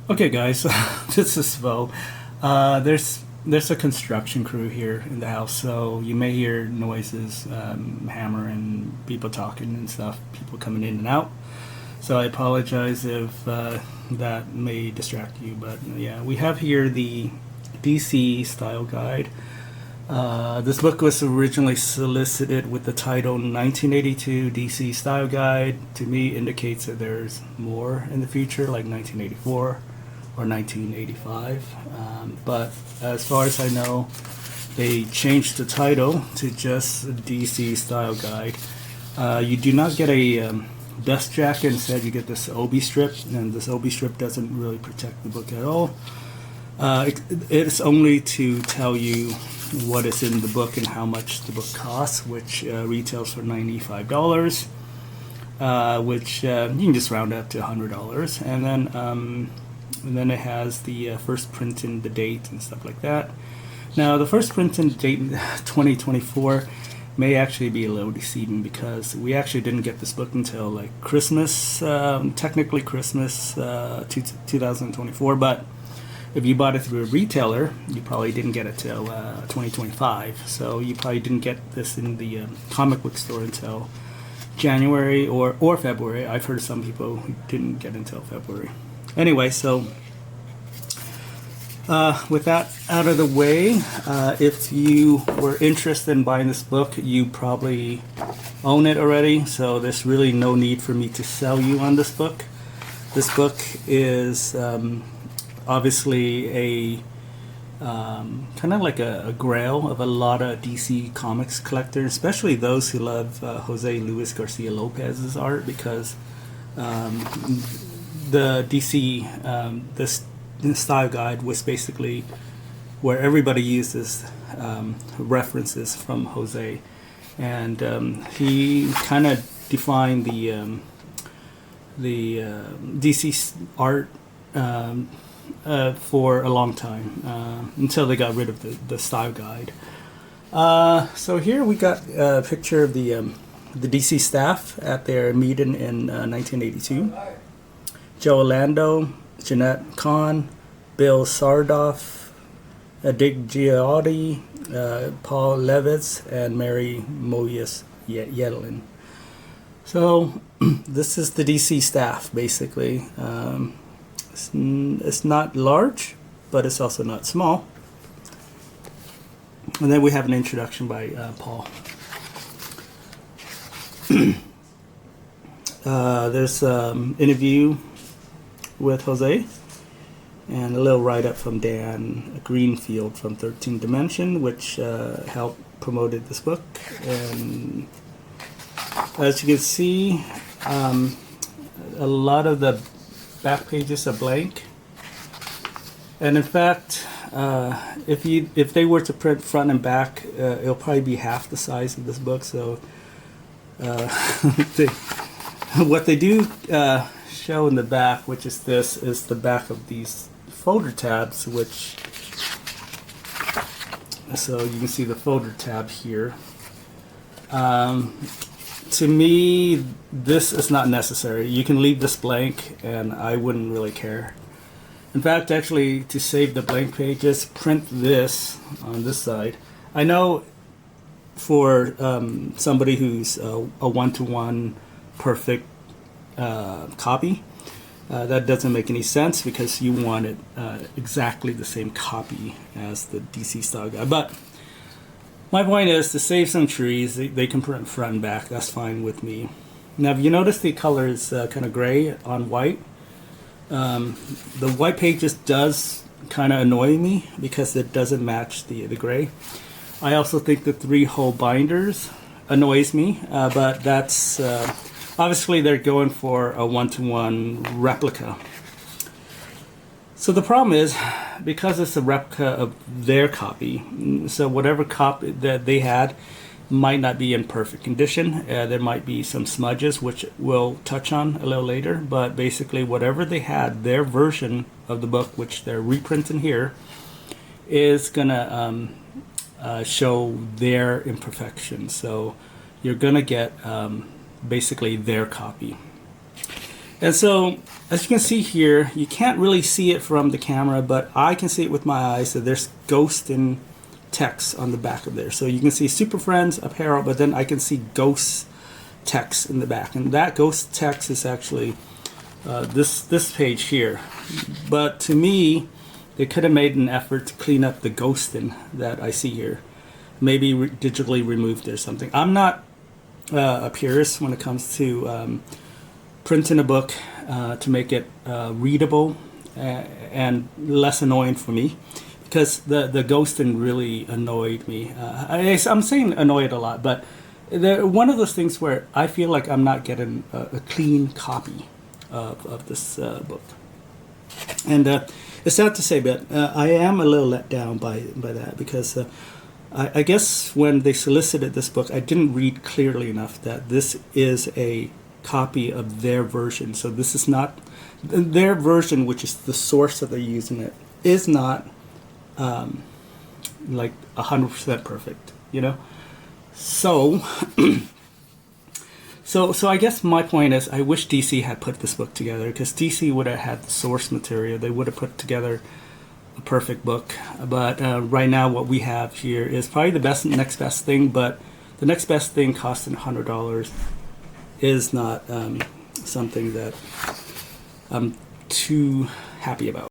Okay, guys, this is Bo. There's a construction crew here in the house, so you may hear noises, hammer and people talking and stuff, people coming in and out. So I apologize if that may distract you, but yeah, we have here the DC style guide. This book was originally solicited with the title 1982 DC Style Guide. To me, indicates that there's more in the future, like 1984 or 1985. But as far as I know, they changed the title to just DC Style Guide. You do not get a dust jacket. Instead, you get this OB strip, and this OB strip doesn't really protect the book at all. It's only to tell you what is in the book and how much the book costs, which retails for $95, which you can just round up to $100, and then it has the first print and the date and stuff like that. Now, the first print and date 2024 may actually be a little deceiving because we actually didn't get this book until like Christmas, technically Christmas 2024, but if you bought it through a retailer, you probably didn't get it till 2025. So you probably didn't get this in the comic book store until January or February. I've heard of some people who didn't get it until February. Anyway, so with that out of the way, if you were interested in buying this book, you probably own it already. So there's really no need for me to sell you on this book. This book is obviously a kind of like a grail of a lot of DC Comics collectors, especially those who love Jose Luis Garcia Lopez's art, because the DC this style guide was basically where everybody uses references from Jose, and he kind of defined the DC art for a long time until they got rid of the style guide. So here we got a picture of the DC staff at their meeting in 1982. Joe Orlando, Jeanette Kahn, Bill Sardoff, Dick Giotti, Paul Levitz, and Mary Moyes Yedlin. So this is the DC staff, basically. It's not large, but it's also not small. And then we have an introduction by Paul. There's an interview with Jose, and a little write-up from Dan Greenfield from 13 Dimension, which helped promoted this book. And as you can see, a lot of the back pages are blank, and in fact, if they were to print front and back, it'll probably be half the size of this book. So what they do show in the back, which is this, is the back of these folder tabs, which, so you can see the folder tab here. To me, this is not necessary. You can leave this blank, and I wouldn't really care. In fact, actually, to save the blank pages, print this on this side. I know for somebody who's a one-to-one perfect copy, that doesn't make any sense because you want it exactly the same copy as the DC style guide. But my point is to save some trees. They can print front and back. That's fine with me. Now, if you notice, the color is kind of gray on white. The white pages does kind of annoy me because it doesn't match the gray. I also think the 3-hole binders annoys me, but that's obviously they're going for a one-to-one replica. So the problem is, because it's a replica of their copy, so whatever copy that they had might not be in perfect condition. There might be some smudges, which we'll touch on a little later, but basically whatever they had, their version of the book, which they're reprinting here, is gonna show their imperfections. So you're gonna get basically their copy. And so, as you can see here, you can't really see it from the camera, but I can see it with my eyes. So there's ghost in text on the back of there. So you can see Super Friends apparel, but then I can see ghost text in the back, and that ghost text is actually this page here. But to me, they could have made an effort to clean up the ghosting that I see here. Maybe digitally removed it or something. I'm not a purist when it comes to printing a book to make it readable and less annoying for me, because the ghosting really annoyed me. I'm saying annoyed a lot, but one of those things where I feel like I'm not getting a clean copy of this book. And it's sad to say, but I am a little let down by that, because I guess when they solicited this book, I didn't read clearly enough that this is a copy of their version. So this is not their version, which is the source that they're using. It is not like 100% perfect, you know. So so I guess my point is, I wish DC had put this book together, because DC would have had the source material. They would have put together a perfect book. But right now, what we have here is probably the next best thing. But the next best thing costing $100 is not something that I'm too happy about.